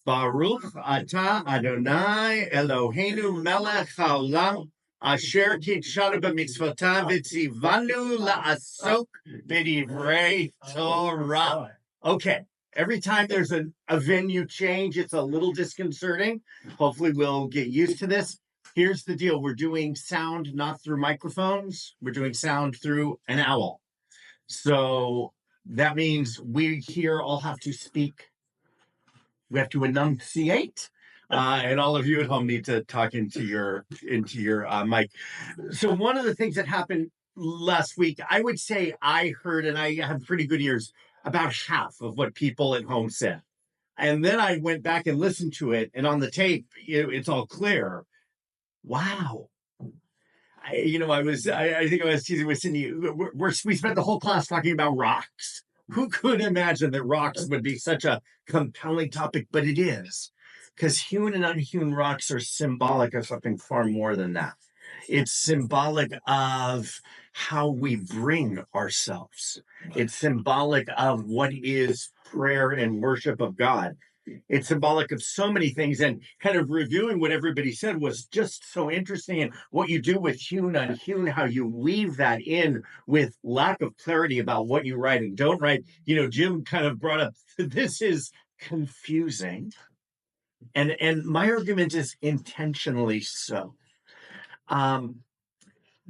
Baruch atah Adonai Eloheinu melech haolam asher kitshanu b'mitzvotav v'tzivanu la'asok b'divrei Torah. Okay, every time there's a venue change, it's a little disconcerting. Hopefully we'll get used to this. Here's the deal. We're doing sound not through microphones. We're doing sound through an owl. So that means we here all have to speak. We have to enunciate, and all of you at home need to talk into your mic. So one of the things that happened last week, I would say I heard, and I have pretty good ears, about half of what people at home said. And then I went back and listened to it, and on the tape, it's all clear. Wow. I think I was teasing with Cindy. We spent the whole class talking about rocks. Who could imagine that rocks would be such a compelling topic? But it is, because hewn and unhewn rocks are symbolic of something far more than that. It's symbolic of how we bring ourselves. It's symbolic of what is prayer and worship of God. It's symbolic of so many things, and kind of reviewing what everybody said was just so interesting. And what you do with hewn, unhewn, how you weave that in with lack of clarity about what you write and don't write. Jim kind of brought up, this is confusing. And my argument is intentionally so.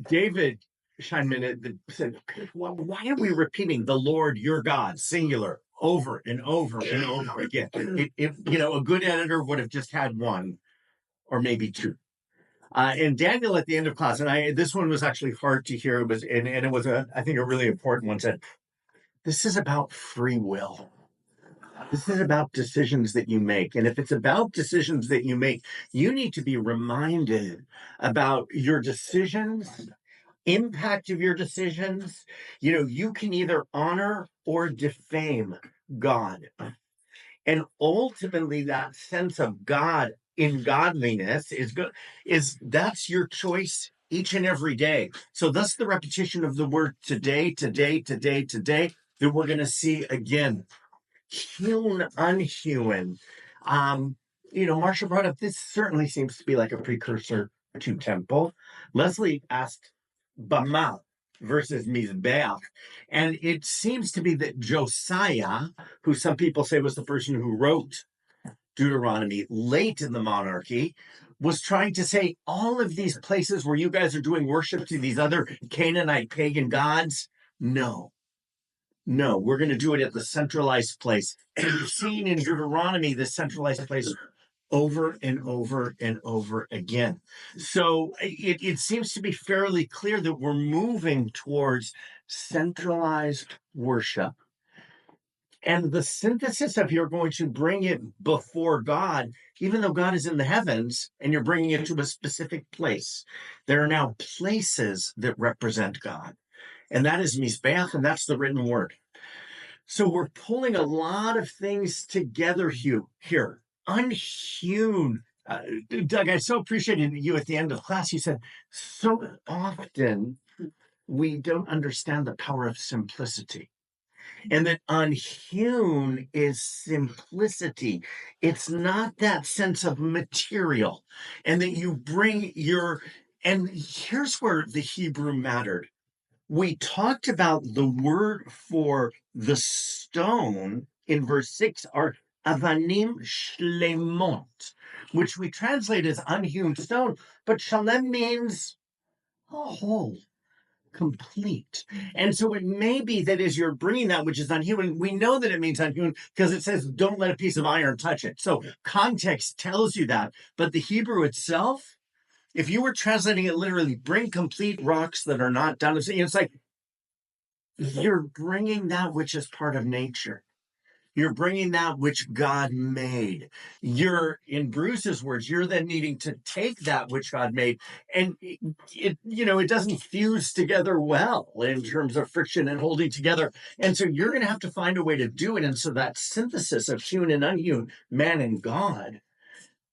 David Scheinman said, why are we repeating the Lord your God, singular, over and over and over again? A good editor would have just had one or maybe two. And Daniel at the end of class, and this one was actually hard to hear. It was, and it was I think a really important one, said, this is about free will. This is about decisions that you make. And if it's about decisions that you make, you need to be reminded about your decisions, impact of your decisions. You can either honor or defame God. And ultimately that sense of God in godliness is that's your choice each and every day. So thus the repetition of the word today, that we're going to see again. Hewn, unhewn. Marsha brought up, this certainly seems to be like a precursor to temple. Leslie asked Bama versus Mizbeach. And it seems to be that Josiah, who some people say was the person who wrote Deuteronomy late in the monarchy, was trying to say all of these places where you guys are doing worship to these other Canaanite pagan gods, no, we're going to do it at the centralized place. And you've seen in Deuteronomy the centralized place over and over and over again. So it seems to be fairly clear that we're moving towards centralized worship. And the synthesis of you're going to bring it before God, even though God is in the heavens, and you're bringing it to a specific place. There are now places that represent God. And that is Mizbeach, and that's the written word. So we're pulling a lot of things together here. Unhewn. Doug, I so appreciated you at the end of class. You said, so often we don't understand the power of simplicity. And that unhewn is simplicity. It's not that sense of material. And that you bring and here's where the Hebrew mattered. We talked about the word for the stone in verse 6 are avanim shlemot, which we translate as unhewn stone, but shalem means whole, complete. And so it may be that as you're bringing that which is unhewn, we know that it means unhewn because it says don't let a piece of iron touch it. So context tells you that, but the Hebrew itself, if you were translating it literally, bring complete rocks that are not done. It's like you're bringing that which is part of nature. You're bringing that which God made. You're, in Bruce's words, you're then needing to take that which God made, and it doesn't fuse together well in terms of friction and holding together. And so you're going to have to find a way to do it. And so that synthesis of hewn and unhewn, man and God,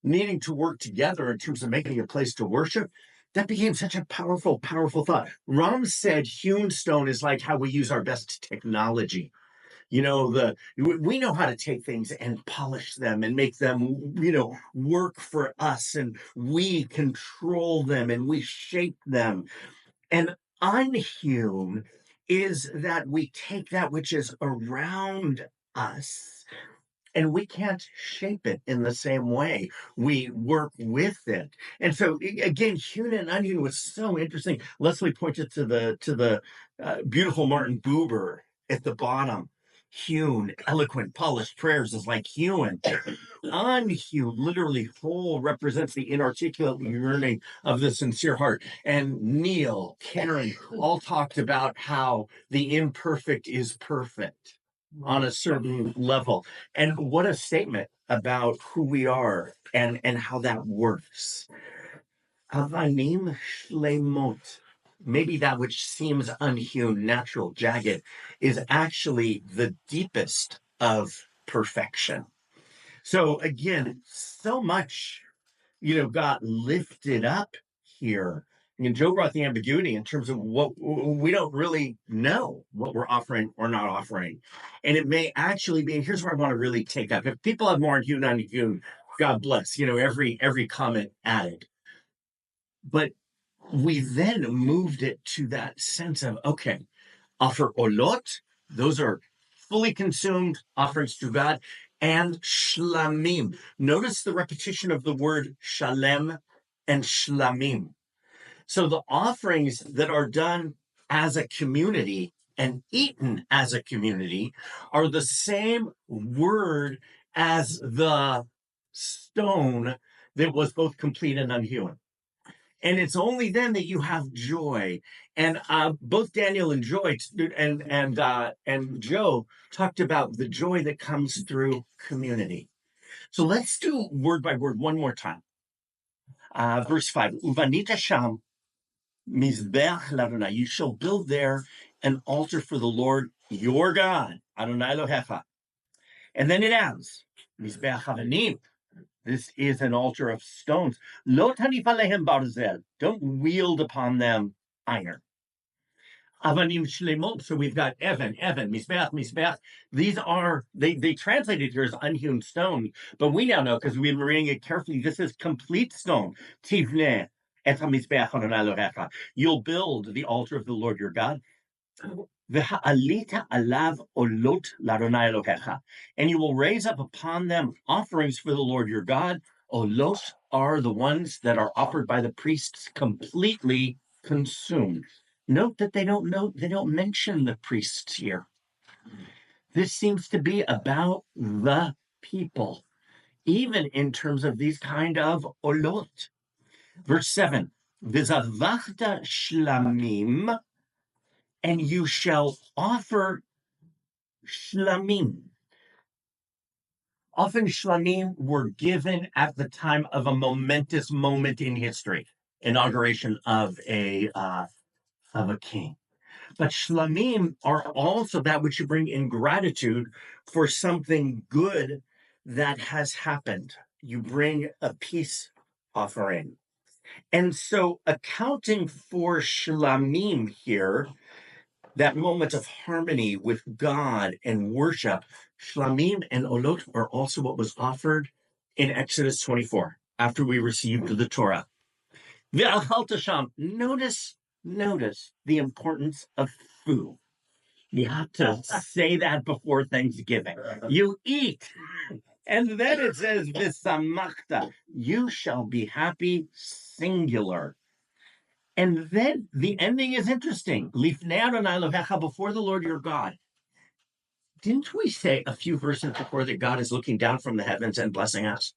needing to work together in terms of making a place to worship, that became such a powerful, powerful thought. Ram said hewn stone is like how we use our best technology. We know how to take things and polish them and make them, work for us, and we control them and we shape them. And unhewn is that we take that which is around us and we can't shape it in the same way. We work with it. And so again, hewn and unhewn was so interesting. Leslie pointed to the beautiful Martin Buber at the bottom. Hewn, eloquent, polished prayers is like hewn. Unhewn, literally whole, represents the inarticulate yearning of the sincere heart. And Neil, Karen, all talked about how the imperfect is perfect on a certain level. And what a statement about who we are and how that works. Avanim shlemot. Maybe that which seems unhewn, natural, jagged, is actually the deepest of perfection. So again, so much, got lifted up here. And Joe brought the ambiguity in terms of what we don't really know what we're offering or not offering. And it may actually be, and here's where I want to really take up. If people have more hewn, unhewn, God bless, every comment added. But we then moved it to that sense of, okay, offer olot, those are fully consumed offerings to God, and shlamim. Notice the repetition of the word shalem and shlamim. So the offerings that are done as a community and eaten as a community are the same word as the stone that was both complete and unhewn. And it's only then that you have joy. And both Daniel and Joy and Joe talked about the joy that comes through community. So let's do word by word one more time. Verse 5. Uvanita sham mizbeach l'Adonai. You shall build there an altar for the Lord your God, Adonai Elohecha. And then it adds, mizbeach havanim. This is an altar of stones. Lo tanif alehem barzel. Don't wield upon them iron. Avanim shlemot. So we've got Evan, Mizbeach. These are, they translated here as unhewn stone, but we now know, because we've been reading it carefully, this is complete stone. Tivneh et hamizbeach Adonai Elohecha. You'll build the altar of the Lord your God. V'ha'alita alav olot l'Adonai Elohecha, and you will raise up upon them offerings for the Lord your God. Olot are the ones that are offered by the priests completely consumed. Note that they don't mention the priests here. This seems to be about the people, even in terms of these kind of olot. Verse 7, V'zavachta shlamim, and you shall offer shlamim. Often shlamim were given at the time of a momentous moment in history, inauguration of a king. But shlamim are also that which you bring in gratitude for something good that has happened. You bring a peace offering. And so accounting for shlamim here, that moment of harmony with God and worship, shlamim and olot are also what was offered in Exodus 24 after we received the Torah. Notice the importance of food. You have to say that before Thanksgiving. You eat. And then it says, V'samachta, you shall be happy, singular. And then the ending is interesting. Lifnei Adonai Elohecha, before the Lord your God. Didn't we say a few verses before that God is looking down from the heavens and blessing us?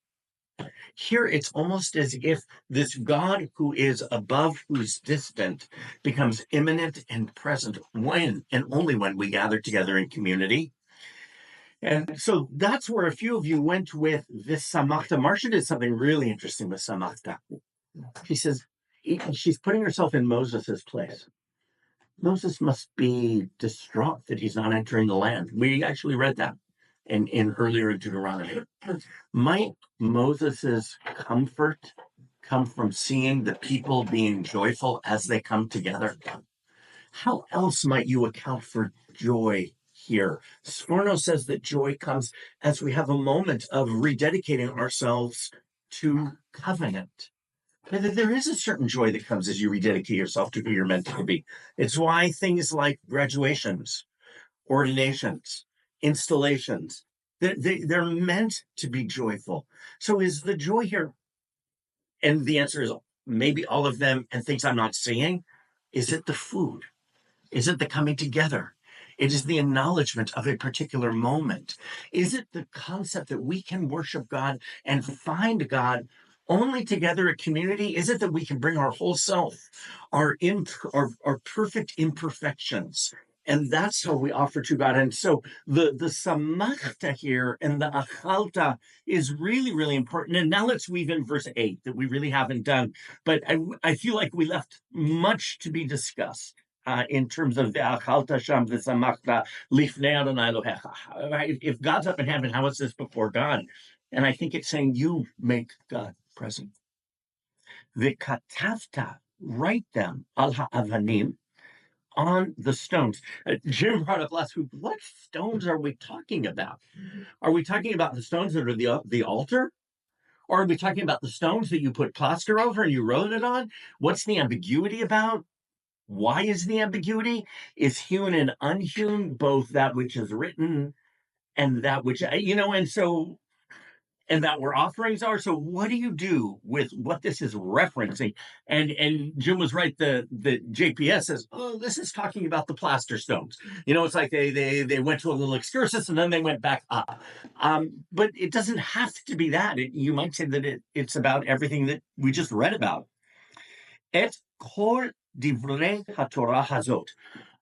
Here it's almost as if this God who is above, who's distant, becomes immanent and present when and only when we gather together in community. And so that's where a few of you went with this samachta. Marcia did something really interesting with samachta. She says, she's putting herself in Moses' place. Moses must be distraught that he's not entering the land. We actually read that in earlier in Deuteronomy. Might Moses's comfort come from seeing the people being joyful as they come together? How else might you account for joy here. Sforno says that joy comes as we have a moment of rededicating ourselves to covenant. There is a certain joy that comes as you rededicate yourself to who you're meant to be. It's why things like graduations, ordinations, installations, they're meant to be joyful. So is the joy here? And the answer is maybe all of them and things I'm not seeing. Is it the food? Is it the coming together? It is the acknowledgement of a particular moment. Is it the concept that we can worship God and find God only together at community? Is it that we can bring our whole self, our perfect imperfections, and that's how we offer to God? And so the samachta here and the achalta is really, really important. And now let's weave in verse 8 that we really haven't done. But I feel like we left much to be discussed in terms of the achalta sham v'samachta lifnei Adonai Elohecha. Right? If God's up in heaven, how is this before God? And I think it's saying you make God present. V'katavta, write them al ha'avanim, on the stones. Jim brought up last week, what stones are we talking about? Are we talking about the stones that are the altar? Or are we talking about the stones that you put plaster over and you wrote it on? What's the ambiguity about? Why is the ambiguity? Is hewn and unhewn both that which is written and that which, and that where offerings are? So what do you do with what this is referencing? And Jim was right. The JPS says, oh, this is talking about the plaster stones. It's like they went to a little excursus and then they went back up. But it doesn't have to be that. You might say that it's about everything that we just read about. Et kol divrei haTorah hazot.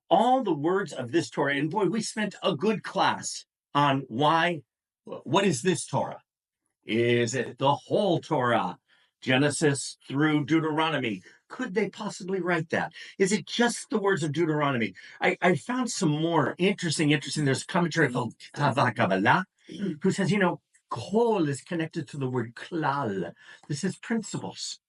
All the words of this Torah, and boy, we spent a good class on what is this Torah? Is it the whole Torah, Genesis through Deuteronomy? Could they possibly write that? Is it just the words of Deuteronomy? I found some more interesting. There's a commentary called Kabbalah, who says, kol is connected to the word klal. This is principles.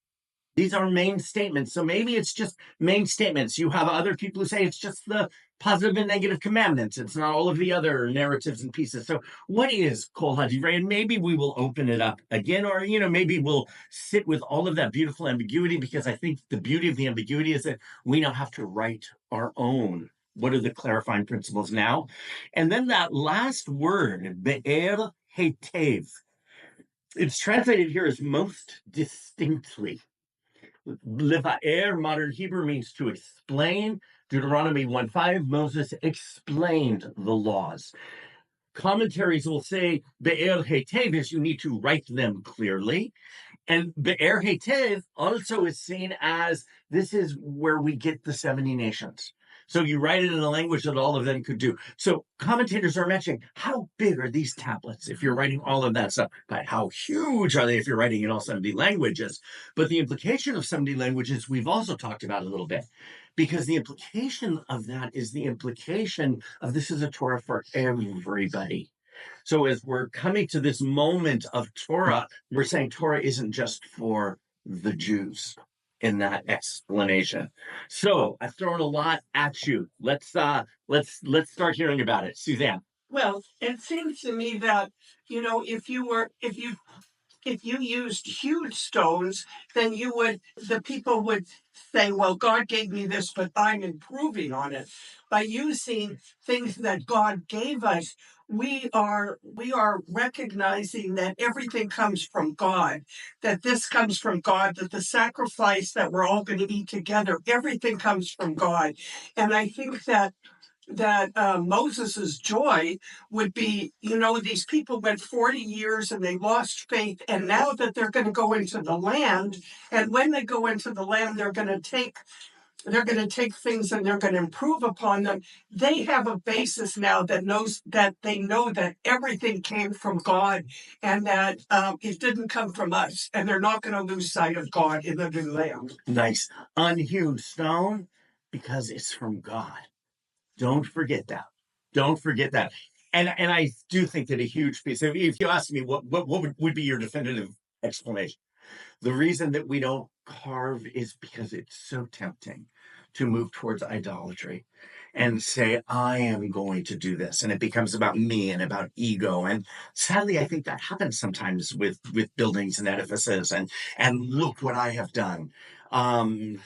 These are main statements. So maybe it's just main statements. You have other people who say it's just the positive and negative commandments. It's not all of the other narratives and pieces. So what is Kol HaDivrei? And maybe we will open it up again, or, maybe we'll sit with all of that beautiful ambiguity, because I think the beauty of the ambiguity is that we now have to write our own. What are the clarifying principles now? And then that last word, Be'er Hetev, it's translated here as most distinctly. Levaer, modern Hebrew, means to explain. Deuteronomy 1:5, Moses explained the laws. Commentaries will say, Be'er Hetev is you need to write them clearly. And Be'er Hetev also is seen as this is where we get the 70 nations. So you write it in a language that all of them could do. So commentators are mentioning, how big are these tablets if you're writing all of that stuff? But how huge are they if you're writing in all 70 languages? But the implication of 70 languages we've also talked about a little bit, because the implication of that is the implication of this is a Torah for everybody. So as we're coming to this moment of Torah, we're saying Torah isn't just for the Jews in that explanation. So I've thrown a lot at you. Let's start hearing about it. Suzanne. Well, it seems to me that, if you used huge stones, then the people would say, well, God gave me this, but I'm improving on it. By using things that God gave us, we are recognizing that everything comes from God, that this comes from God, that the sacrifice that we're all going to eat together, everything comes from God. And I think that Moses's joy would be, these people went 40 years and they lost faith, and now that they're going to go into the land, and when they go into the land, they're going to take things and they're going to improve upon them. They have a basis now that they know that everything came from God, and that it didn't come from us, and they're not going to lose sight of God in the new land. Nice. Unhewn stone, because it's from God. Don't forget that. Don't forget that. And I do think that a huge piece, if you ask me what would be your definitive explanation, the reason that we don't carve is because it's so tempting to move towards idolatry. and say, I am going to do this. And it becomes about me and about ego. And sadly, I think that happens sometimes with buildings and edifices and look what I have done. Um,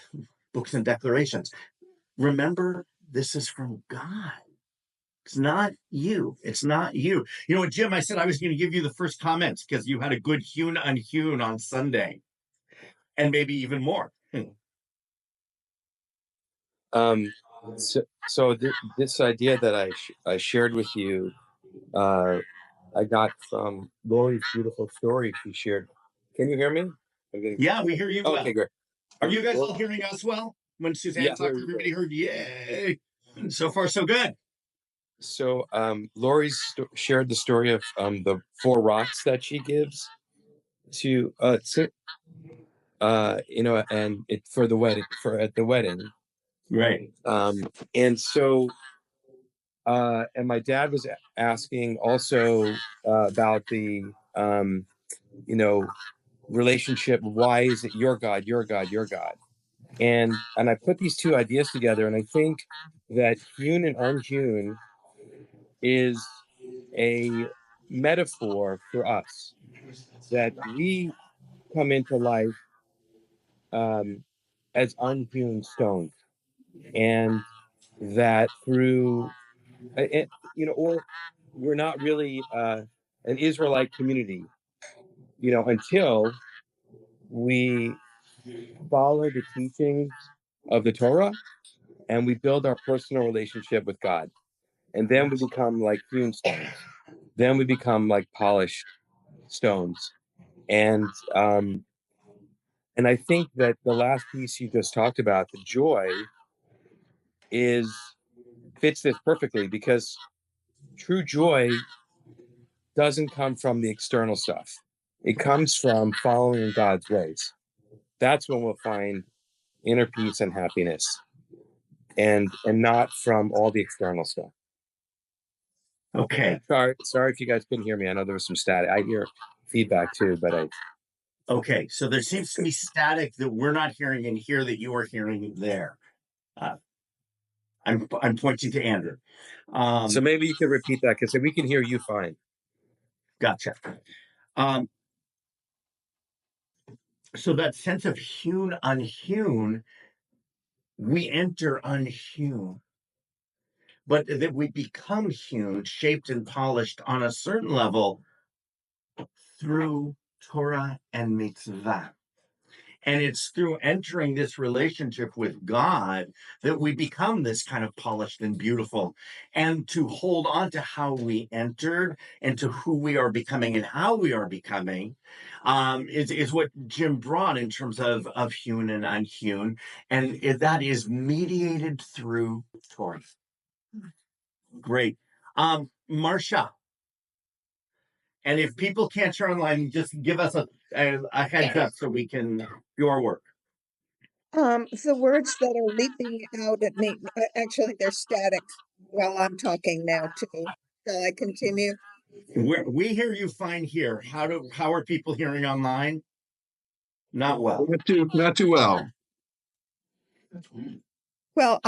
Books and declarations. Remember, this is from God. It's not you. It's not you. You know what, Jim? I said I was going to give you the first comments because you had a good hewn unhewn on Sunday, and maybe even more. This idea that I shared with you, uh, I got from Lori's beautiful story she shared. Can you hear me? Yeah, we hear you well. Okay, great. Are you guys all hearing us well? When Suzanne Yeah. talked, everybody heard, yay. So far, so good. So shared the story of the four rocks that she gives to and it for the wedding at the wedding. Right. And so and my dad was asking also about the relationship. Why is it your God, your God, your God? And I put these two ideas together, and I think that hewn and unhewn is a metaphor for us, that we come into life um, as unhewn stones, and that through or we're not really an Israelite community, until we follow the teachings of the Torah and we build our personal relationship with God. And then we become like hewn stones. Then we become like polished stones. And I think that the last piece you just talked about, the joy, fits this perfectly, because true joy doesn't come from the external stuff. It comes from following in God's ways. That's when we'll find inner peace and happiness, and not from all the external stuff. Okay. Sorry if you guys couldn't hear me. I know there was some static. I hear feedback too, but Okay. So there seems to be static that we're not hearing in here that you are hearing there. I'm pointing to Andrew. So maybe you could repeat that, because we can hear you fine. Gotcha. So that sense of hewn, unhewn, we enter unhewn, but that we become hewn, shaped, and polished on a certain level through Torah and mitzvah. And it's through entering this relationship with God that we become this kind of polished and beautiful. And to hold on to how we entered and to who we are becoming and how we are becoming is what Jim brought in terms of hewn and unhewn. And that is mediated through Torah. Great. Marcia. And if people can't share online, just give us a heads up so we can do your work. The words that are leaping out at me, actually, they're static while I'm talking now too. Shall I continue? We hear you fine here. How are people hearing online? Not well. Not too well. Well,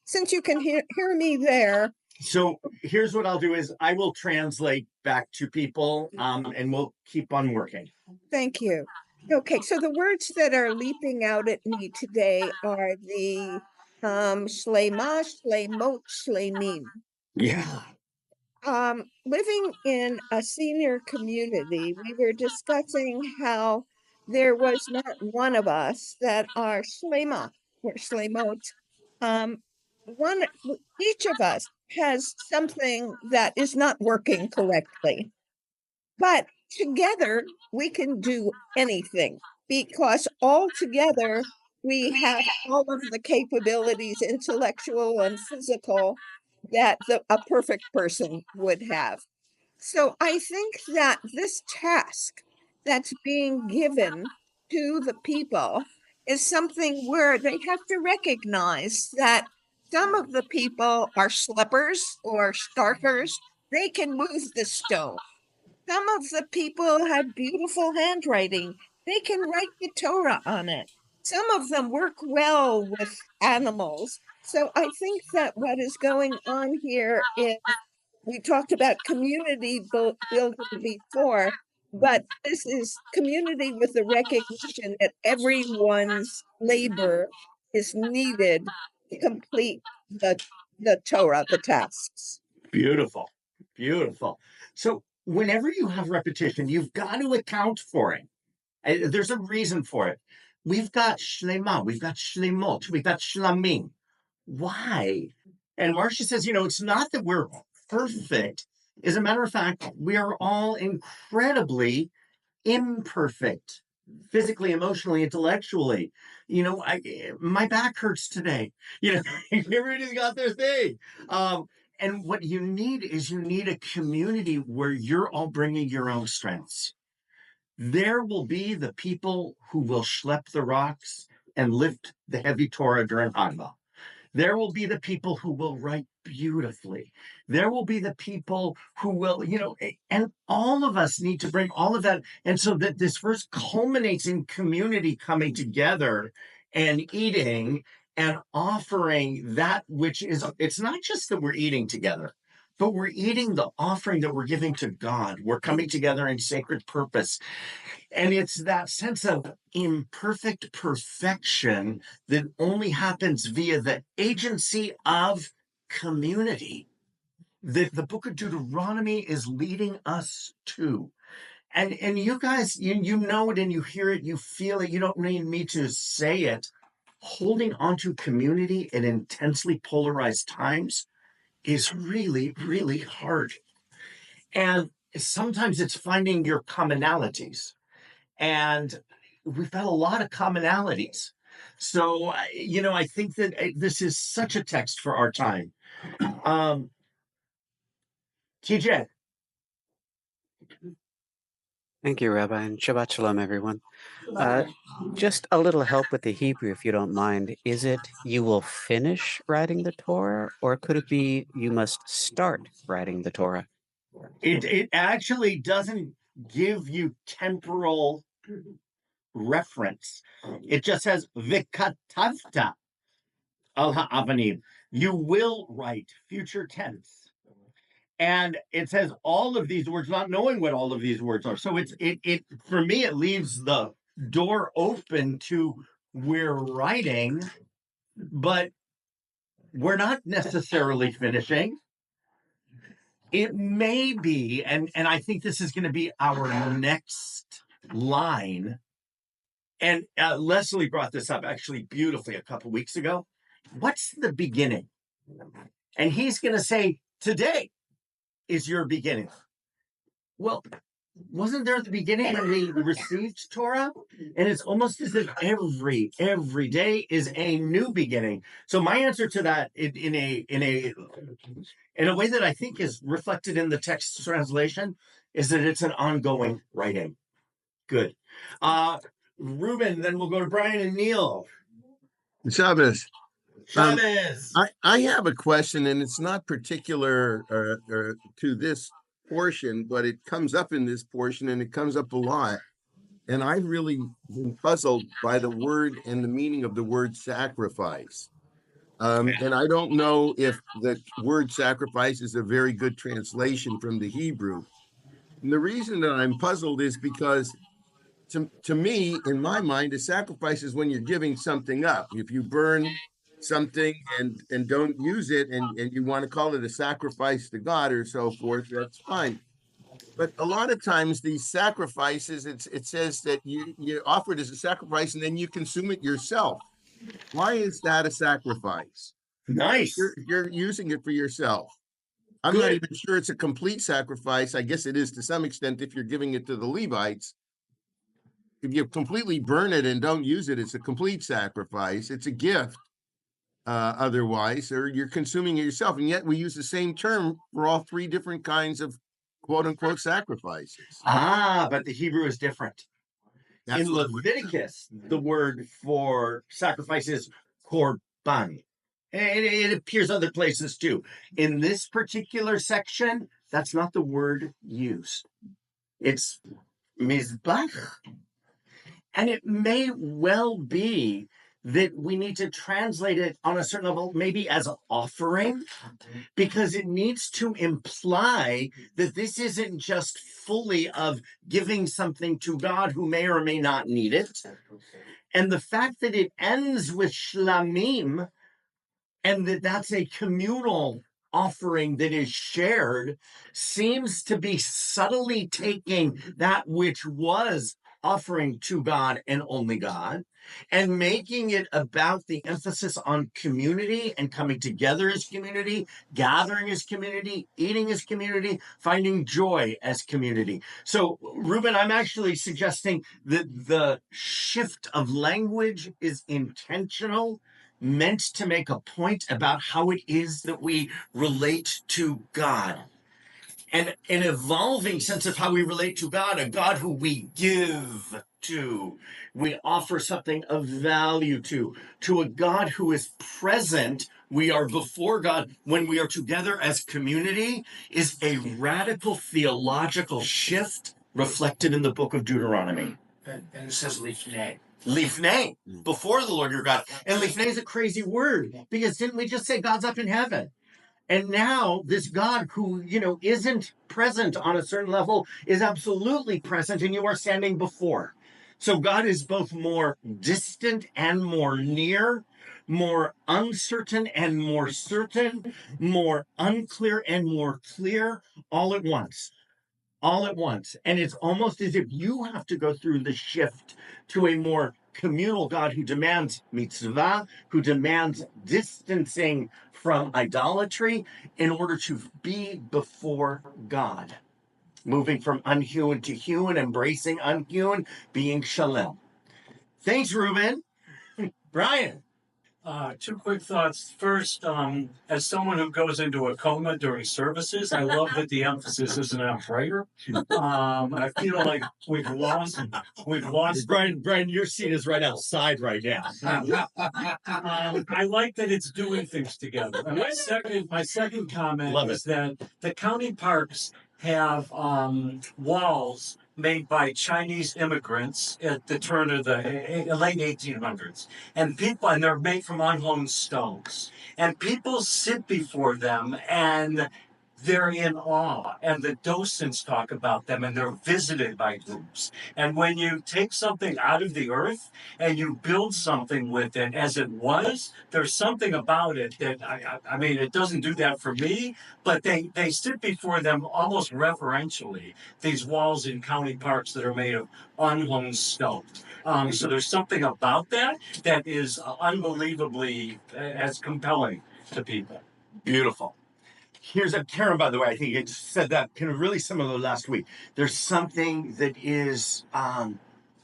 since you can hear me there. So here's what I'll do is I will translate back to people and we'll keep on working. Thank you. Okay, so the words that are leaping out at me today are the shlema, shlemot, shlemim. Yeah. Living in a senior community, we were discussing how there was not one of us that are shlema or shlemot. Each of us has something that is not working correctly, but together we can do anything, because all together we have all of the capabilities, intellectual and physical, that a perfect person would have. So I think that this task that's being given to the people is something where they have to recognize that some of the people are schleppers or starkers. They can move the stone. Some of the people have beautiful handwriting. They can write the Torah on it. some of them work well with animals. So I think that what is going on here is we talked about community building before, but this is community with the recognition that everyone's labor is needed to complete the Torah, the tasks. Beautiful. Beautiful. So whenever you have repetition, you've got to account for it. There's a reason for it. We've got shlema, we've got shlemot, we've got shlamim. Why? And Marcia says, it's not that we're perfect. As a matter of fact, we are all incredibly imperfect, physically, emotionally, intellectually. My back hurts today. Everybody's got their thing. And what you need is a community where you're all bringing your own strengths. There will be the people who will schlep the rocks and lift the heavy Torah during Haggadah. There will be the people who will write beautifully. There will be the people who will, and all of us need to bring all of that. And so that this verse culminates in community coming together and eating and offering that which is, it's not just that we're eating together, but we're eating the offering that we're giving to God. We're coming together in sacred purpose. And it's that sense of imperfect perfection that only happens via the agency of community that the book of Deuteronomy is leading us to. And you guys, you know it and you hear it, you feel it, you don't need me to say it. Holding onto community in intensely polarized times is really, really hard. And sometimes it's finding your commonalities. And we've got a lot of commonalities. So, I think that this is such a text for our time. TJ. Thank you, Rabbi, and Shabbat Shalom, everyone. Just a little help with the Hebrew, if you don't mind. Is it you will finish writing the Torah, or could it be you must start writing the Torah? It actually doesn't give you temporal reference. It just says vikatavta al ha'avanim. You will write, future tense. And it says all of these words, not knowing what all of these words are. So it for me, it leaves the door open to we're writing, but we're not necessarily finishing. It may be, and I think this is going to be our next line. And Leslie brought this up actually beautifully a couple weeks ago. What's the beginning? And he's going to say, today is your beginning. Well, wasn't there at the beginning when we received Torah? And it's almost as if every day is a new beginning. So my answer to that in a way that I think is reflected in the text translation is that it's an ongoing writing. Good. Ruben, then we'll go to Brian and Neil. Shabbos. Shabbos. I have a question, and it's not particular to this portion, but it comes up in this portion, and it comes up a lot. And I've really been puzzled by the word and the meaning of the word sacrifice. And I don't know if the word sacrifice is a very good translation from the Hebrew. And the reason that I'm puzzled is because to me, in my mind, a sacrifice is when you're giving something up. If you burn something and don't use it and you want to call it a sacrifice to God or so forth, that's fine. But a lot of times these sacrifices, it says that you offer it as a sacrifice and then you consume it yourself. Why is that a sacrifice? Nice. You're using it for yourself. I'm not even sure it's a complete sacrifice. I guess it is to some extent if you're giving it to the Levites. If you completely burn it and don't use it, it's a complete sacrifice. It's a gift otherwise, or you're consuming it yourself. And yet we use the same term for all three different kinds of quote unquote sacrifices. But the Hebrew is different. That's in Leviticus, the word for sacrifice is korban. And it appears other places too. In this particular section, that's not the word used. It's mizbach. And it may well be that we need to translate it on a certain level, maybe as an offering, because it needs to imply that this isn't just fully of giving something to God who may or may not need it. And the fact that it ends with shlamim, and that's a communal offering that is shared, seems to be subtly taking that which was offering to God and only God and making it about the emphasis on community and coming together as community, gathering as community, eating as community, finding joy as community. So, Ruben, I'm actually suggesting that the shift of language is intentional, meant to make a point about how it is that we relate to God. And an evolving sense of how we relate to God, a God who we give to, we offer something of value to a God who is present. We are before God when we are together as community, is a radical theological shift reflected in the book of Deuteronomy. And it says lifnei. Lifnei, before the Lord your God. And lifnei is a crazy word because didn't we just say God's up in heaven? And now this God who, isn't present on a certain level is absolutely present and you are standing before. So God is both more distant and more near, more uncertain and more certain, more unclear and more clear, all at once. All at once. And it's almost as if you have to go through the shift to a more communal God who demands mitzvah, who demands distancing from idolatry in order to be before God. Moving from unhewn to hewn, embracing unhewn, being shalom. Thanks, Ruben. Brian. Two quick thoughts. First, as someone who goes into a coma during services, I love that the emphasis isn't on prayer. I feel like we've lost. Brian, your seat is right outside right now. I like that it's doing things together. And my second comment is that the county parks have walls made by Chinese immigrants at the turn of the late 1800s. And they're made from unhewn stones. And people sit before them and they're in awe. And the docents talk about them and they're visited by groups. And when you take something out of the earth and you build something with it as it was, there's something about it that, I mean, it doesn't do that for me, but they sit before them almost reverentially, these walls in county parks that are made of unhewn stone. So there's something about that is unbelievably as compelling to people. Beautiful. Here's a Karen, by the way, I think it said that kind of really similar last week. There's something that is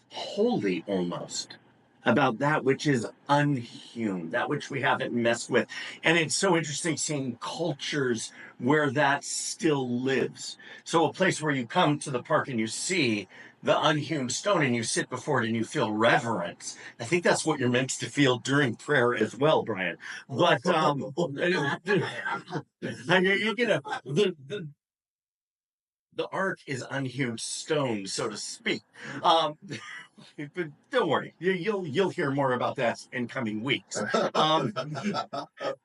holy almost about that which is unhewn, that which we haven't messed with. And it's so interesting seeing cultures where that still lives. So a place where you come to the park and you see the unhewn stone and you sit before it and you feel reverence. I think that's what you're meant to feel during prayer as well, Brian. But the ark is unhewn stone, so to speak. But don't worry, you'll hear more about that in coming weeks. No.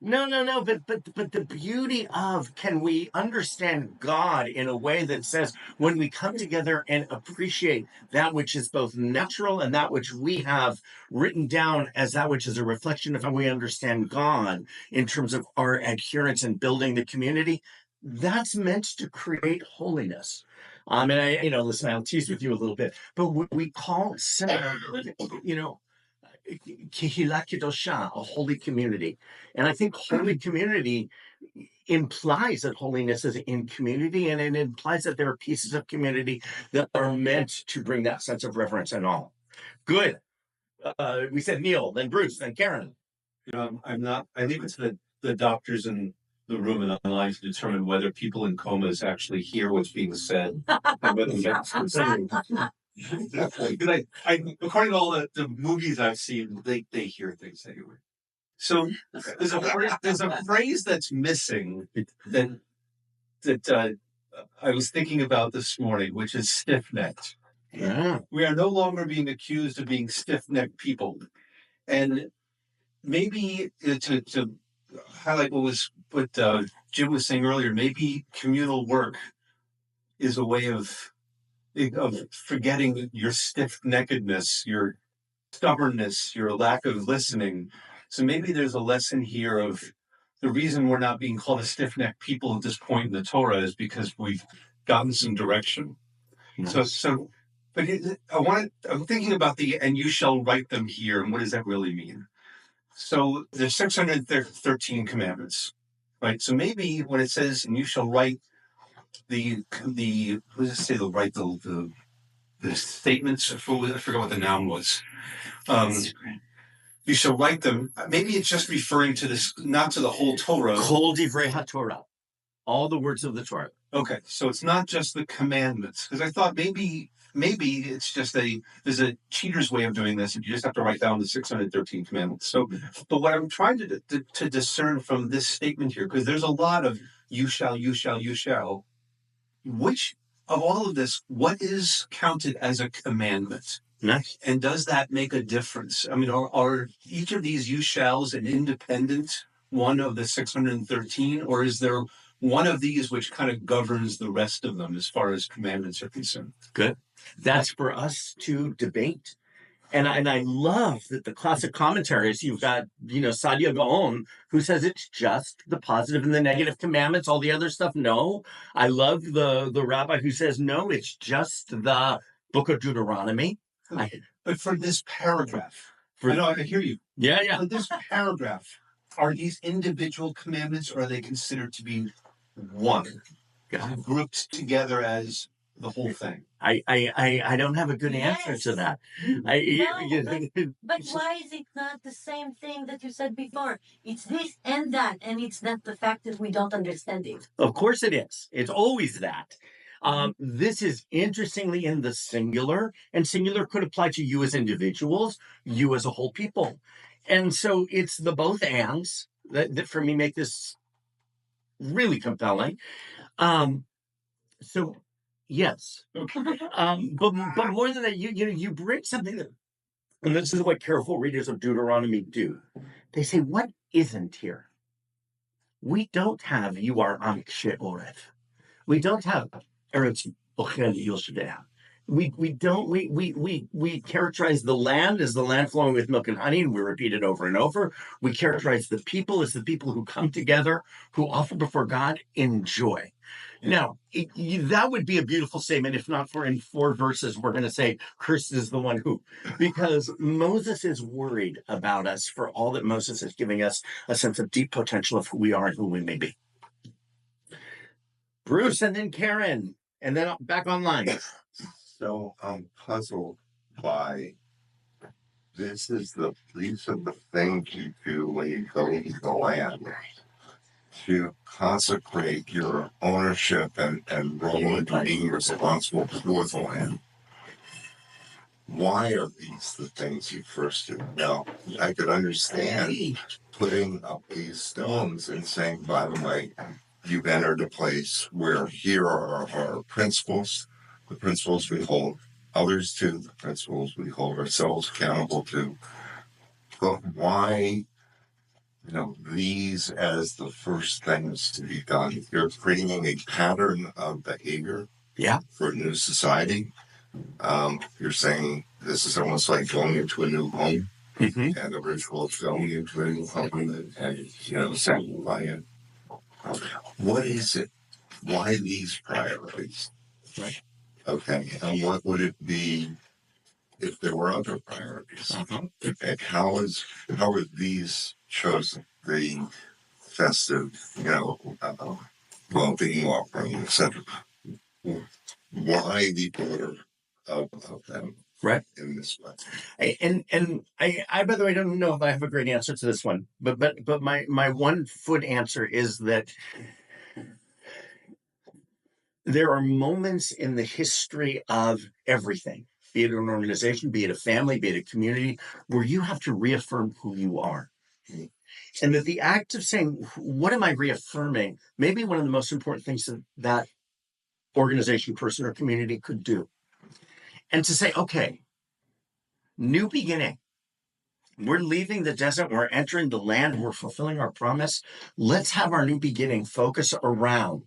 But the beauty of, can we understand God in a way that says when we come together and appreciate that which is both natural and that which we have written down as that which is a reflection of how we understand God in terms of our adherence and building the community, that's meant to create holiness. And listen, I'll tease with you a little bit, but we call Seminary, Kehila Kedosha, a holy community. And I think holy community implies that holiness is in community, and it implies that there are pieces of community that are meant to bring that sense of reverence and awe. Good. We said Neil, then Bruce, then Karen. I leave it to the doctors in the room and online to determine whether people in comas actually hear what's being said and whether that's considered. Because according to all the movies I've seen, they hear things anyway. So there's a phrase that's missing that I was thinking about this morning, which is stiff-necked. Yeah. We are no longer being accused of being stiff-necked people. And maybe to highlight what Jim was saying earlier, maybe communal work is a way of forgetting your stiff-neckedness, your stubbornness, your lack of listening. So maybe there's a lesson here of the reason we're not being called a stiff-necked people at this point in the Torah is because we've gotten some direction. But I'm thinking about and you shall write them here, and what does that really mean? So there's 613 commandments, right? So maybe when it says, and you shall write what does it say? They'll write the statements. I forgot what the noun was. You shall write them. Maybe it's just referring to this, not to the whole Torah. Kol divrei HaTorah, all the words of the Torah. Okay, so it's not just the commandments, because I thought maybe it's just there's a cheater's way of doing this, and you just have to write down the 613 commandments. So, but what I'm trying to discern from this statement here, because there's a lot of you shall, you shall, you shall. Which of all of this, what is counted as a commandment? Nice. And does that make a difference? I mean, are each of these you shalls an independent one of the 613, or is there one of these which kind of governs the rest of them as far as commandments are concerned? Good. That's for us to debate. And I love that the classic commentaries, you've got, Sadia Gaon, who says it's just the positive and the negative commandments, all the other stuff. No. I love the rabbi who says, no, it's just the book of Deuteronomy. But for this paragraph, I hear you. Yeah. For this paragraph, are these individual commandments, or are they considered to be one, grouped together as the whole thing? I don't have a good answer to that. But why is it not the same thing that you said before? It's this and that, and it's not the fact that we don't understand it. Of course it is. It's always that. This is interestingly in the singular, and singular could apply to you as individuals, you as a whole people. And so it's the both ands that for me make this really compelling. So yes. But more than that, you bring something that, and this is what careful readers of Deuteronomy do. They say, what isn't here? We don't have you are Am She'oref. We don't have Eretz Ochel Yoshveh. We characterize the land as the land flowing with milk and honey, and we repeat it over and over. We characterize the people as the people who come together, who offer before God in joy. Now, that would be a beautiful statement, if not for in 4 verses, we're going to say, cursed is the one who, because Moses is worried about us for all that Moses is giving us a sense of deep potential of who we are and who we may be. Bruce, and then Karen, and then back online. So I'm puzzled by these are the things you do when you go to the land to consecrate your ownership and role in being responsible for the land. Why are these the things you first do? Now, I could understand putting up these stones and saying, by the way, you've entered a place where here are our principles, the principles we hold others to, the principles we hold ourselves accountable to. But why, these as the first things to be done? You're creating a pattern of behavior for a new society. You're saying this is almost like going into a new home, and the ritual of going into a new home and sanctifying it. What is it? Why these priorities? Right. Okay. And what would it be if there were other priorities? And how are these chosen? The festive, well-being offering, etc. Why the order of them? Right. In this way. And I by the way, I don't know if I have a great answer to this one, but my 1 foot answer is that there are moments in the history of everything, be it an organization, be it a family, be it a community, where you have to reaffirm who you are. And that the act of saying, what am I reaffirming, may be one of the most important things that organization, person, or community could do. and to say, okay, new beginning. We're leaving the desert. We're entering the land. We're fulfilling our promise. Let's have our new beginning focus around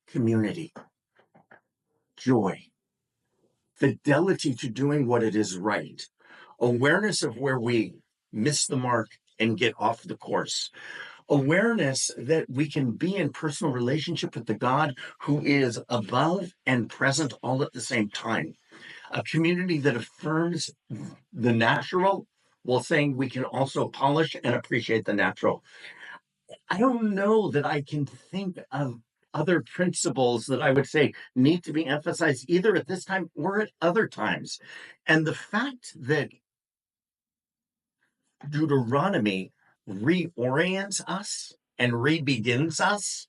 community, joy, fidelity to doing what it is right, awareness of where we miss the mark and get off the course, awareness that we can be in personal relationship with the God who is above and present all at the same time, a community that affirms the natural while saying we can also polish and appreciate the natural. I don't know that I can think of other principles that I would say need to be emphasized either at this time or at other times. And the fact that Deuteronomy reorients us and rebegins us.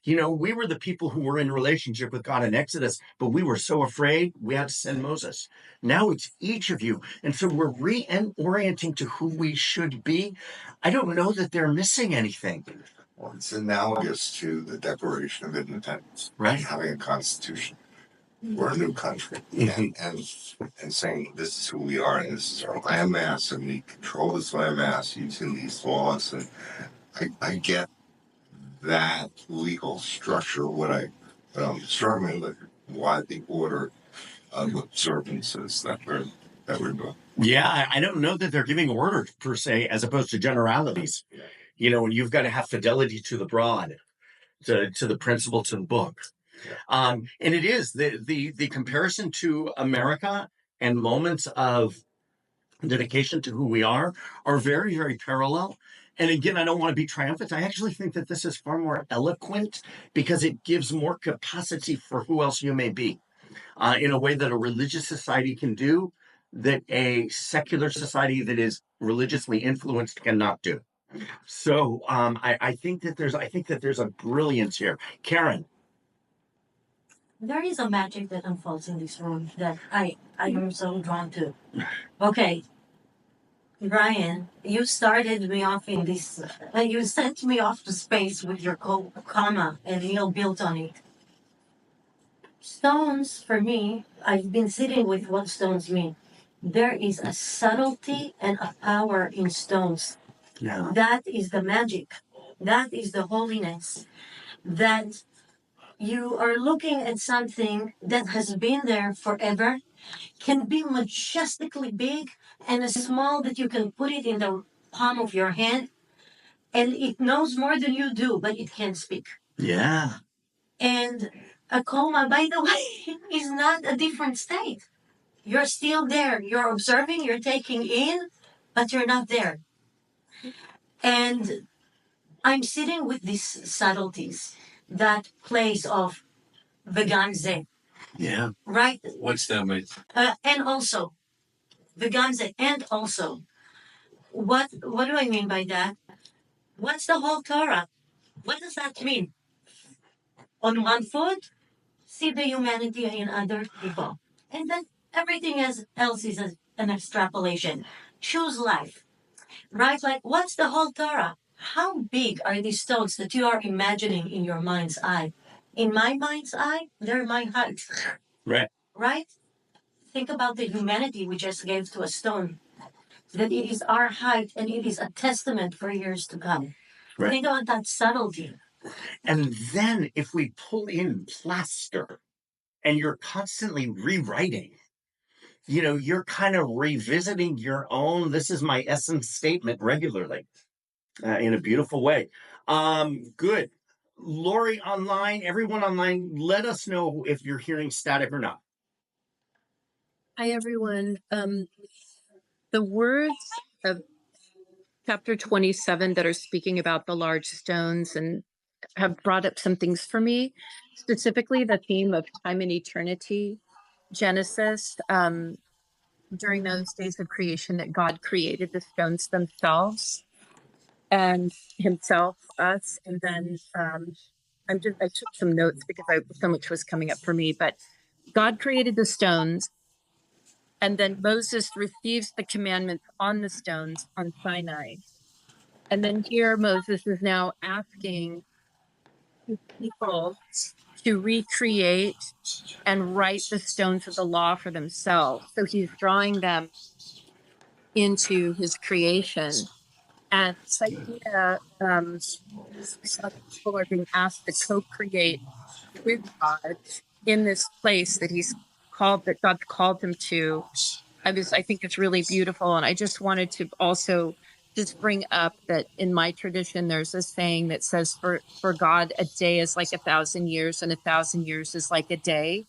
You know, we were the people who were in relationship with God in Exodus, but we were so afraid we had to send Moses. Now it's each of you. And so we're reorienting to who we should be. I don't know that they're missing anything. Well, it's analogous to the Declaration of Independence, Right. Having a constitution. We're a new country, and saying this is who we are, and this is our landmass, and we control this landmass using these laws. And I get that legal structure. What I'm struggling with, why the order of observances that we're doing. Yeah, I don't know that they're giving orders per se, as opposed to generalities. You know, and you've got to have fidelity to the broad, to the principle, to the book. And it is the comparison to America and moments of dedication to who we are very, very parallel. And again, I don't want to be triumphant. I actually think that this is far more eloquent because it gives more capacity for who else you may be in a way that a religious society can do that a secular society that is religiously influenced cannot do. So I think that there's a brilliance here. Karen. There is a magic that unfolds in this room that I am so drawn to. Okay, Brian, you started me off in this. You sent me off to space with your comma, and Neil built on it. Stones, for me, I've been sitting with what stones mean. There is a subtlety and a power in stones. Yeah. That is the magic. That is the holiness. That you are looking at something that has been there forever, can be majestically big and as small that you can put it in the palm of your hand, and it knows more than you do, but it can't speak. Yeah. And a coma, by the way, is not a different state. You're still there. You're observing, you're taking in, but you're not there. And I'm sitting with these subtleties, that place of veganze. Yeah. Right? What's that mean? And also, veganze, and also, what do I mean by that? What's the whole Torah? What does that mean? On one foot, see the humanity in other people. And then everything else is an extrapolation. Choose life. Right? Like, what's the whole Torah? How big are these stones that you are imagining in your mind's eye? In my mind's eye, they're my height. Right. Right? Think about the humanity we just gave to a stone. That it is our height and it is a testament for years to come. Right. Think about that subtlety. And then if we pull in plaster and you're constantly rewriting, you know, you're kind of revisiting your own, this is my essence statement regularly in a beautiful way. Good. Lori online, everyone online, let us know if you're hearing static or not. Hi, everyone. The words of chapter 27 that are speaking about the large stones and have brought up some things for me, specifically the theme of time and eternity. Genesis, during those days of creation, that God created the stones themselves and himself, us, and then I took some notes because so much was coming up for me, but God created the stones. And then Moses receives the commandments on the stones on Sinai. And then here Moses is now asking his people to recreate and write the stones of the law for themselves. So he's drawing them into his creation. And this idea that people are being asked to co-create with God in this place that God's called them to. I think it's really beautiful. And I just wanted to also just bring up that in my tradition, there's a saying that says, for God, a day is like 1,000 years, and 1,000 years is like a day.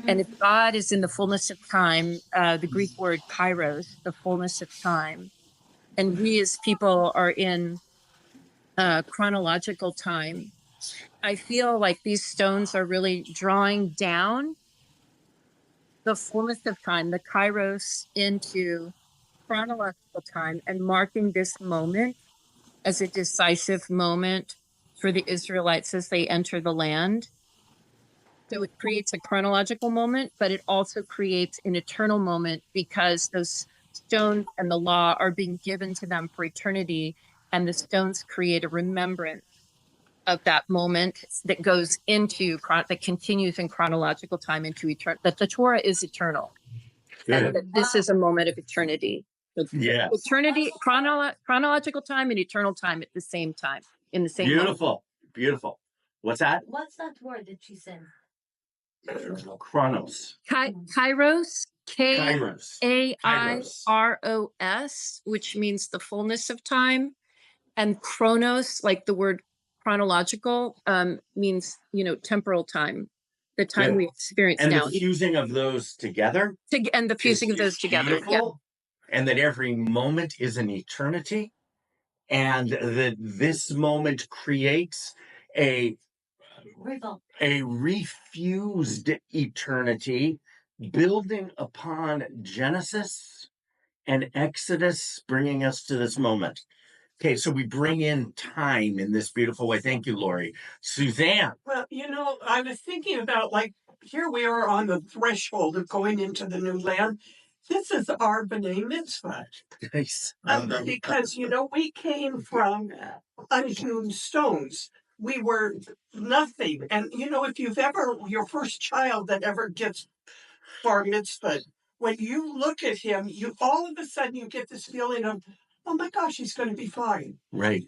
And if God is in the fullness of time, the Greek word kairos, the fullness of time, and we as people are in chronological time, I feel like these stones are really drawing down the fullness of time, the kairos, into chronological time and marking this moment as a decisive moment for the Israelites as they enter the land. So it creates a chronological moment, but it also creates an eternal moment because those stones and the law are being given to them for eternity. And the stones create a remembrance of that moment that goes into, that continues in chronological time into eternity, that the Torah is eternal. Good. And that this is a moment of eternity. So Yes. eternity, chronological time and eternal time at the same time, in the same moment. Beautiful. Beautiful. What's that? What's that word that she said? Chronos. Kairos, Kairos. K-A-I-R-O-S, which means the fullness of time. And chronos, like the word chronological, means, temporal time, the time Good. we experience And now. the fusing of those together. And the fusing of those together. Beautiful. Yeah. And that every moment is an eternity. And that this moment creates a refused eternity building upon Genesis and Exodus, bringing us to this moment. Okay, so we bring in time in this beautiful way. Thank you, Lori. Suzanne. Well, I was thinking about, like, here we are on the threshold of going into the new land. This is our B'nai Mitzvah. Nice. Because, we came from unhewn stones. We were nothing. And, if you've ever, your first child that ever gets bar mitzvah, when you look at him, you all of a sudden you get this feeling of, oh my gosh, he's going to be fine. Right.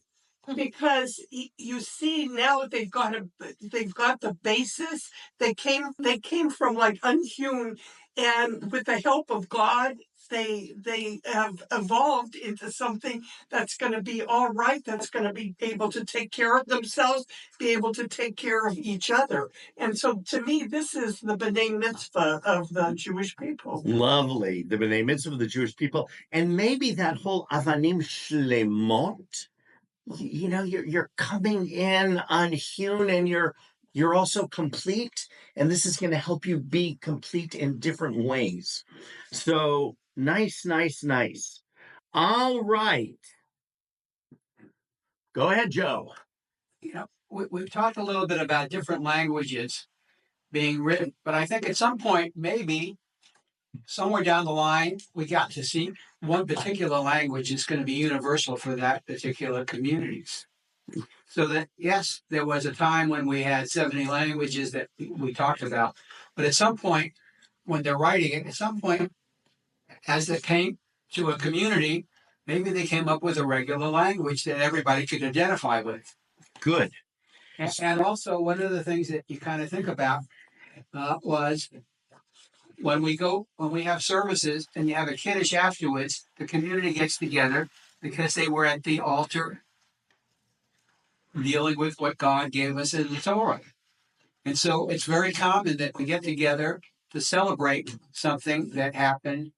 Because you see now they've got the basis. They came from like unhewn, and with the help of God, they have evolved into something that's going to be all right. That's going to be able to take care of themselves, be able to take care of each other. And so, to me, this is the B'nai Mitzvah of the Jewish people. Lovely, the B'nai Mitzvah of the Jewish people, and maybe that whole Avanim Shlemot. You're coming in unhewn, and you're also complete, and this is going to help you be complete in different ways. So nice. All right, go ahead, Joe. We've talked a little bit about different languages being written, but I think at some point, maybe somewhere down the line, we got to see one particular language is going to be universal for that particular communities. So that, yes, there was a time when we had 70 languages that we talked about, but at some point, when they're writing it, at some point, as it came to a community, maybe they came up with a regular language that everybody could identify with. Good. And also, one of the things that you kind of think about was when we have services and you have a kiddush afterwards, the community gets together because they were at the altar dealing with what God gave us in the Torah. And so it's very common that we get together to celebrate something that happened,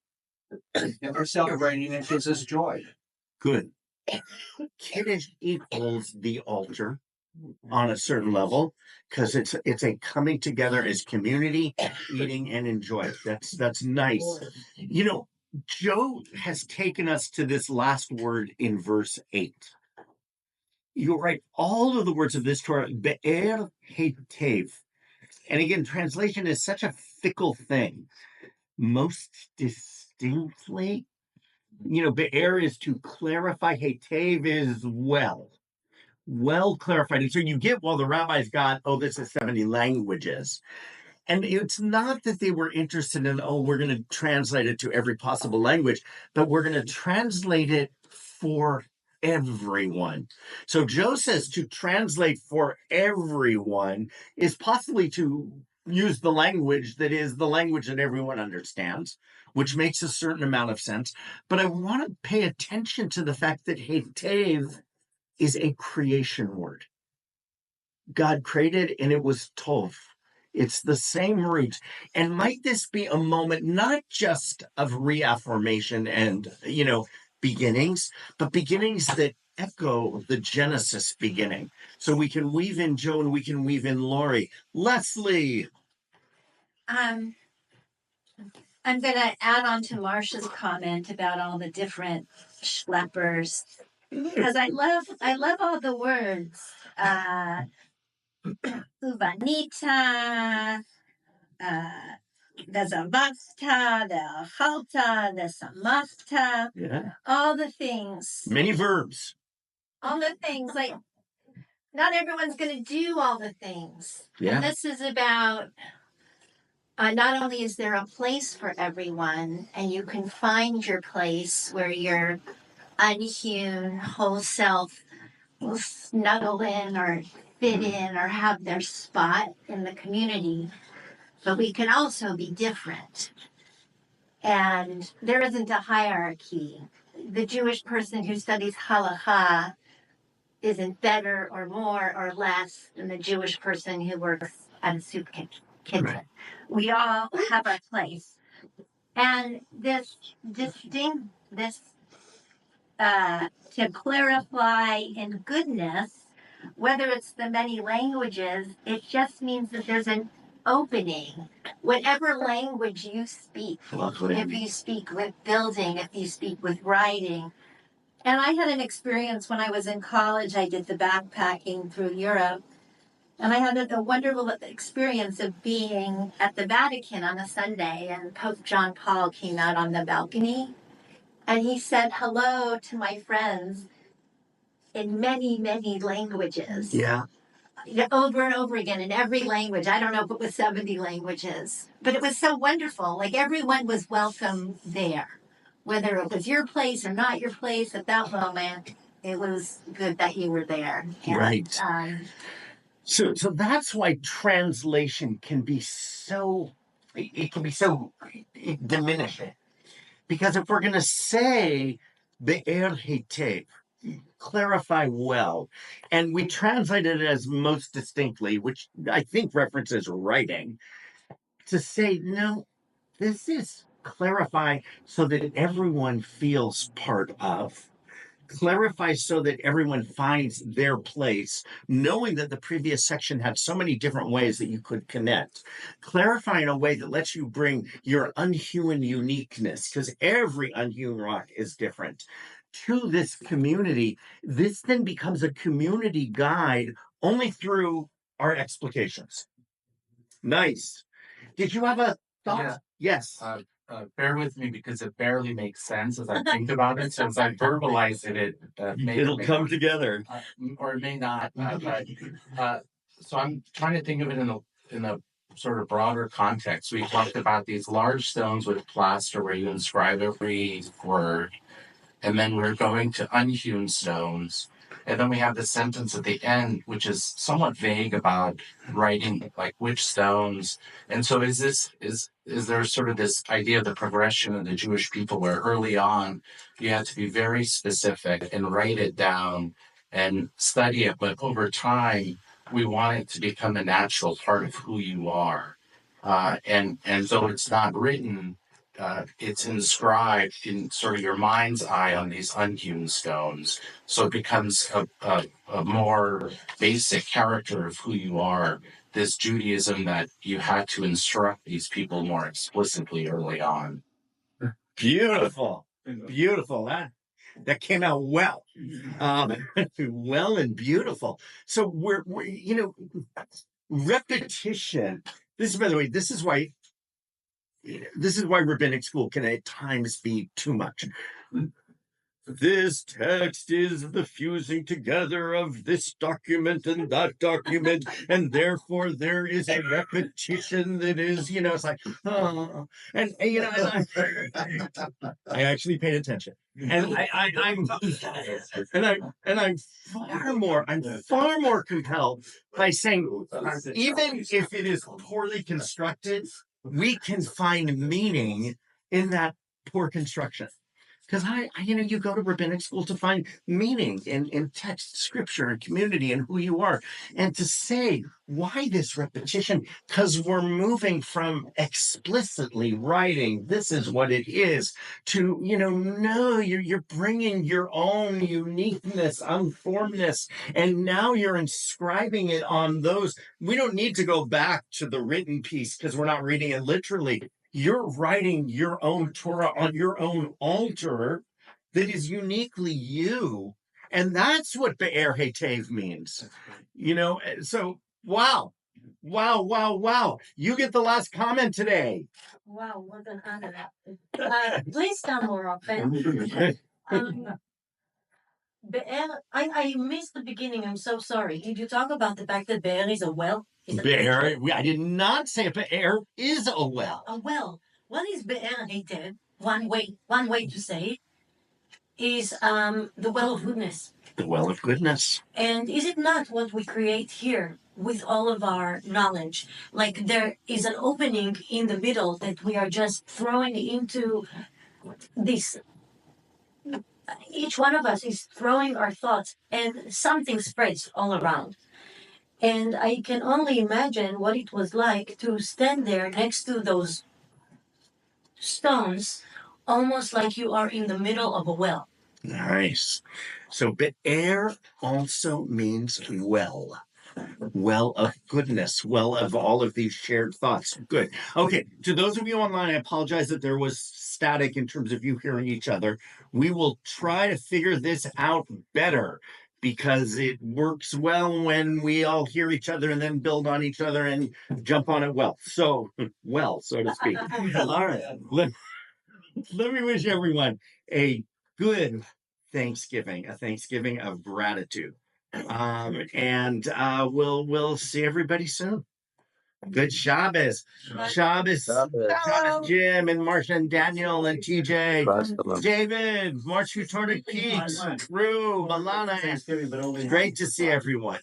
that we're celebrating that gives us joy. Good. Kiddush equals the altar on a certain level because it's a coming together as community, eating and enjoy. That's nice. Joe has taken us to this last word in verse 8. You're right. All of the words of this Torah, be'er hetev. And again, translation is such a fickle thing. Most distinctly, be'er is to clarify, hetev is well. well clarified. And so you get, well, the rabbis got, oh, this is 70 languages. And it's not that they were interested in, oh, we're going to translate it to every possible language, but we're going to translate it for everyone. So Joe says to translate for everyone is possibly to use the language that is the language that everyone understands, which makes a certain amount of sense. But I want to pay attention to the fact that Hetev is a creation word. God created and it was Tov. It's the same root. And might this be a moment not just of reaffirmation and, beginnings, but beginnings that echo the Genesis beginning. So we can weave in Joe and we can weave in Lori. Leslie. I'm going to add on to Marcia's comment about all the different schleppers because I love all the words. Uvanita, the Zavasta, the Halta, the Samasta, Yeah. all the things. Many verbs. All the things. Like, not everyone's going to do all the things. Yeah. And this is about, not only is there a place for everyone, and you can find your place where your unhewn whole self will snuggle in or fit in or have their spot in the community, but we can also be different. And there isn't a hierarchy. The Jewish person who studies halakha isn't better or more or less than the Jewish person who works at a soup kitchen. Right. We all have our place. And to clarify in goodness, whether it's the many languages, it just means that there's an opening. Whatever language you speak, if you speak with building, if you speak with writing. And I had an experience when I was in college. I did the backpacking through Europe. And I had a wonderful experience of being at the Vatican on a Sunday. And Pope John Paul came out on the balcony. And he said hello to my friends in many, many languages. Yeah. Over and over again in every language. I don't know if it was 70 languages. But it was so wonderful. Like everyone was welcome there. Whether it was your place or not your place at that moment, it was good that you were there. And, right. So that's why translation can be so, it can be so diminishing. Because if we're going to say be'er hetev, clarify well, and we translate it as most distinctly, which I think references writing, to say, no, this is clarify so that everyone feels part of. Clarify so that everyone finds their place, knowing that the previous section had so many different ways that you could connect. Clarify in a way that lets you bring your unhuman uniqueness, because every unhuman rock is different, to this community. This then becomes a community guide only through our explications. Nice. Did you have a thought? Yeah. Yes. Bear with me because it barely makes sense as I think about it. So as I verbalize it, It'll come together. Or it may not. So I'm trying to think of it in a sort of broader context. We talked about these large stones with plaster where you inscribe every word, and then we're going to unhewn stones. And then we have the sentence at the end, which is somewhat vague about writing, like which stones. And so is there sort of this idea of the progression of the Jewish people where early on you had to be very specific and write it down and study it, but over time we want it to become a natural part of who you are. And so it's not written, it's inscribed in sort of your mind's eye on these unhewn stones. So it becomes a more basic character of who you are, this Judaism that you had to instruct these people more explicitly early on. Beautiful. Beautiful. That came out well. Well and beautiful. So we're repetition. This is, by the way, this is why rabbinic school can at times be too much. this text is the fusing together of this document and that document, and therefore there is a repetition that is, it's like, oh, and I actually paid attention, and I'm far more compelled by saying, even if it is poorly constructed, we can find meaning in that poor construction. Because you go to rabbinic school to find meaning in text, scripture, and community, and who you are. And to say, why this repetition? Because we're moving from explicitly writing, this is what it is, to, no, you're bringing your own uniqueness, unformedness, and now you're inscribing it on those. We don't need to go back to the written piece because we're not reading it literally. You're writing your own Torah on your own altar that is uniquely you. And that's what Be'er Hetev means. So wow. Wow, wow, wow. You get the last comment today. Wow, what an honor. Please come more often. Be'er, I missed the beginning. I'm so sorry. Did you talk about the fact that Be'er is a well? Be'er, I did not say Be'er is a well. A well. What is Be'er Hetev? One way to say it is the well of goodness. The well of goodness. And is it not what we create here with all of our knowledge? Like there is an opening in the middle that we are just throwing into this. Each one of us is throwing our thoughts, and something spreads all around. And I can only imagine what it was like to stand there next to those stones, almost like you are in the middle of a well. Nice. So Be'er also means well. Well of goodness, well of all of these shared thoughts. Good. Okay, to those of you online, I apologize that there was static in terms of you hearing each other. We will try to figure this out better because it works well when we all hear each other and then build on each other and jump on it well. So to speak. All right. Let me wish everyone a good Thanksgiving, a Thanksgiving of gratitude. And we'll see everybody soon. Good Shabbos. Shabbos. Jim and Marsha and Daniel and TJ. David, March Torah Pete, Rue, Malana. It's great to see everyone.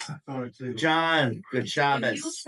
John, good Shabbos.